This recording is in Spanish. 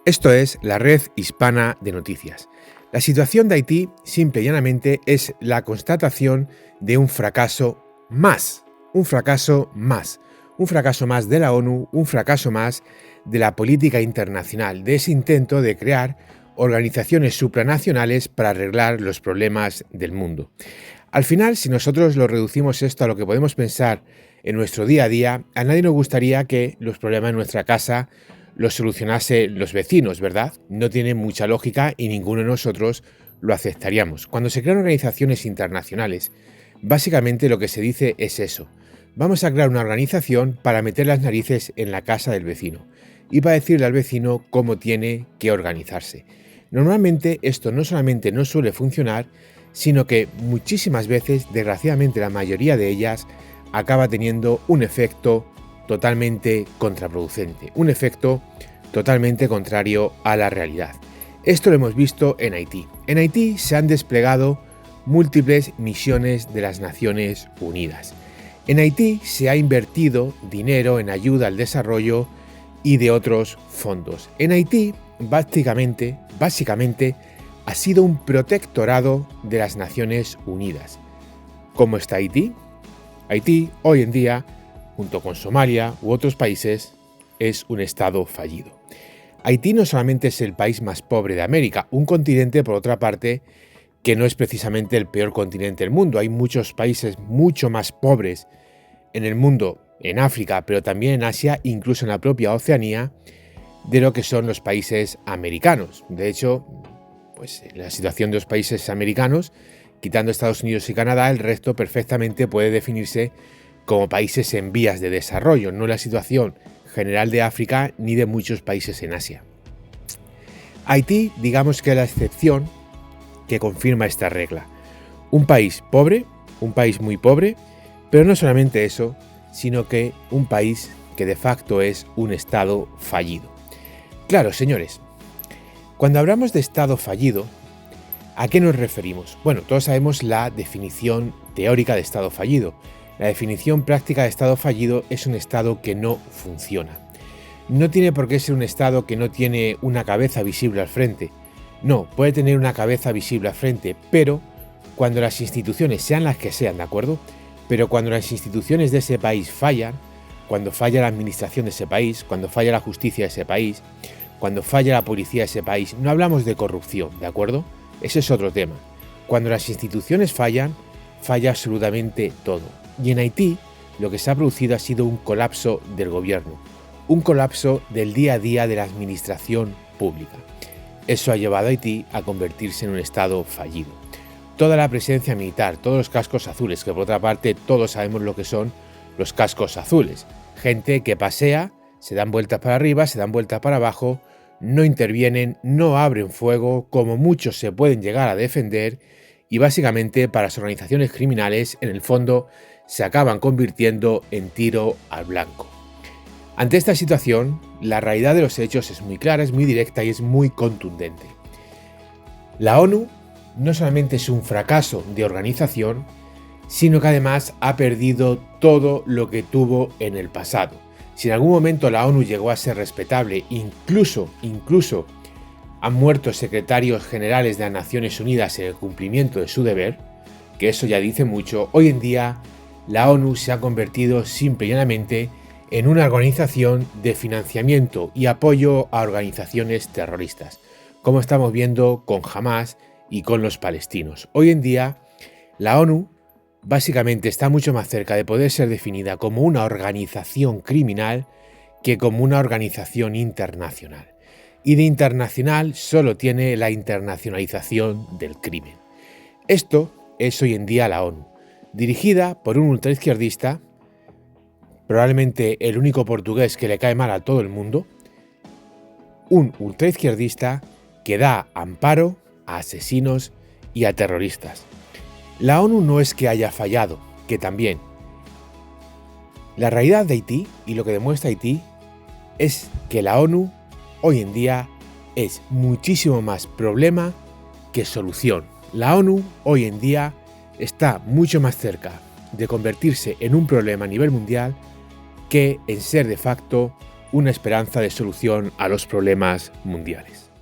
Esto es la Red Hispana de Noticias. La situación de Haití, simple y llanamente, es la constatación de un fracaso más, un fracaso más, un fracaso más de la ONU, un fracaso más de la política internacional, de ese intento de crear organizaciones supranacionales para arreglar los problemas del mundo. Al final, si nosotros lo reducimos esto a lo que podemos pensar en nuestro día a día, a nadie nos gustaría que los problemas en nuestra casa los solucionase los vecinos, ¿verdad? No tiene mucha lógica y ninguno de nosotros lo aceptaríamos. Cuando se crean organizaciones internacionales, básicamente lo que se dice es eso. Vamos a crear una organización para meter las narices en la casa del vecino y para decirle al vecino cómo tiene que organizarse. Normalmente esto no solamente no suele funcionar, sino que muchísimas veces, desgraciadamente la mayoría de ellas, acaba teniendo un efecto totalmente contraproducente, un efecto totalmente contrario a la realidad. Esto lo hemos visto en Haití. En Haití se han desplegado múltiples misiones de las Naciones Unidas. En Haití se ha invertido dinero en ayuda al desarrollo y de otros fondos. En Haití, básicamente, ha sido un protectorado de las Naciones Unidas. ¿Cómo está Haití? Haití, hoy en día, junto con Somalia u otros países, es un estado fallido. Haití no solamente es el país más pobre de América, un continente, por otra parte, que no es precisamente el peor continente del mundo. Hay muchos países mucho más pobres en el mundo, en África, pero también en Asia, incluso en la propia Oceanía, de lo que son los países americanos. De hecho, pues la situación de los países americanos, quitando Estados Unidos y Canadá, el resto perfectamente puede definirse como países en vías de desarrollo, no la situación general de África ni de muchos países en Asia. Haití, digamos que es la excepción que confirma esta regla. Un país pobre, un país muy pobre, pero no solamente eso, sino que un país que de facto es un estado fallido. Claro, señores, cuando hablamos de estado fallido, ¿a qué nos referimos? Bueno, todos sabemos la definición teórica de estado fallido. La definición práctica de estado fallido es un estado que no funciona. No tiene por qué ser un estado que no tiene una cabeza visible al frente. No, puede tener una cabeza visible al frente, pero cuando las instituciones sean las que sean, ¿de acuerdo? Pero cuando las instituciones de ese país fallan, cuando falla la administración de ese país, cuando falla la justicia de ese país, cuando falla la policía de ese país, no hablamos de corrupción, ¿de acuerdo? Ese es otro tema. Cuando las instituciones fallan, falla absolutamente todo. Y en Haití lo que se ha producido ha sido un colapso del gobierno, un colapso del día a día de la administración pública. Eso ha llevado a Haití a convertirse en un estado fallido. Toda la presencia militar, todos los cascos azules, que por otra parte todos sabemos lo que son los cascos azules. Gente que pasea, se dan vueltas para arriba, se dan vueltas para abajo, no intervienen, no abren fuego, como muchos se pueden llegar a defender, y básicamente para las organizaciones criminales, en el fondo, se acaban convirtiendo en tiro al blanco. Ante esta situación, la realidad de los hechos es muy clara, es muy directa y es muy contundente. La ONU no solamente es un fracaso de organización, sino que además ha perdido todo lo que tuvo en el pasado. Si en algún momento la ONU llegó a ser respetable, incluso han muerto secretarios generales de las Naciones Unidas en el cumplimiento de su deber, que eso ya dice mucho, hoy en día la ONU se ha convertido simple y llanamente en una organización de financiamiento y apoyo a organizaciones terroristas, como estamos viendo con Hamas y con los palestinos. Hoy en día la ONU básicamente está mucho más cerca de poder ser definida como una organización criminal que como una organización internacional. Y de internacional solo tiene la internacionalización del crimen. Esto es hoy en día la ONU, dirigida por un ultraizquierdista, probablemente el único portugués que le cae mal a todo el mundo, un ultraizquierdista que da amparo a asesinos y a terroristas. La ONU no es que haya fallado, que también. La realidad de Haití y lo que demuestra Haití es que la ONU hoy en día es muchísimo más problema que solución. La ONU hoy en día está mucho más cerca de convertirse en un problema a nivel mundial que en ser de facto una esperanza de solución a los problemas mundiales.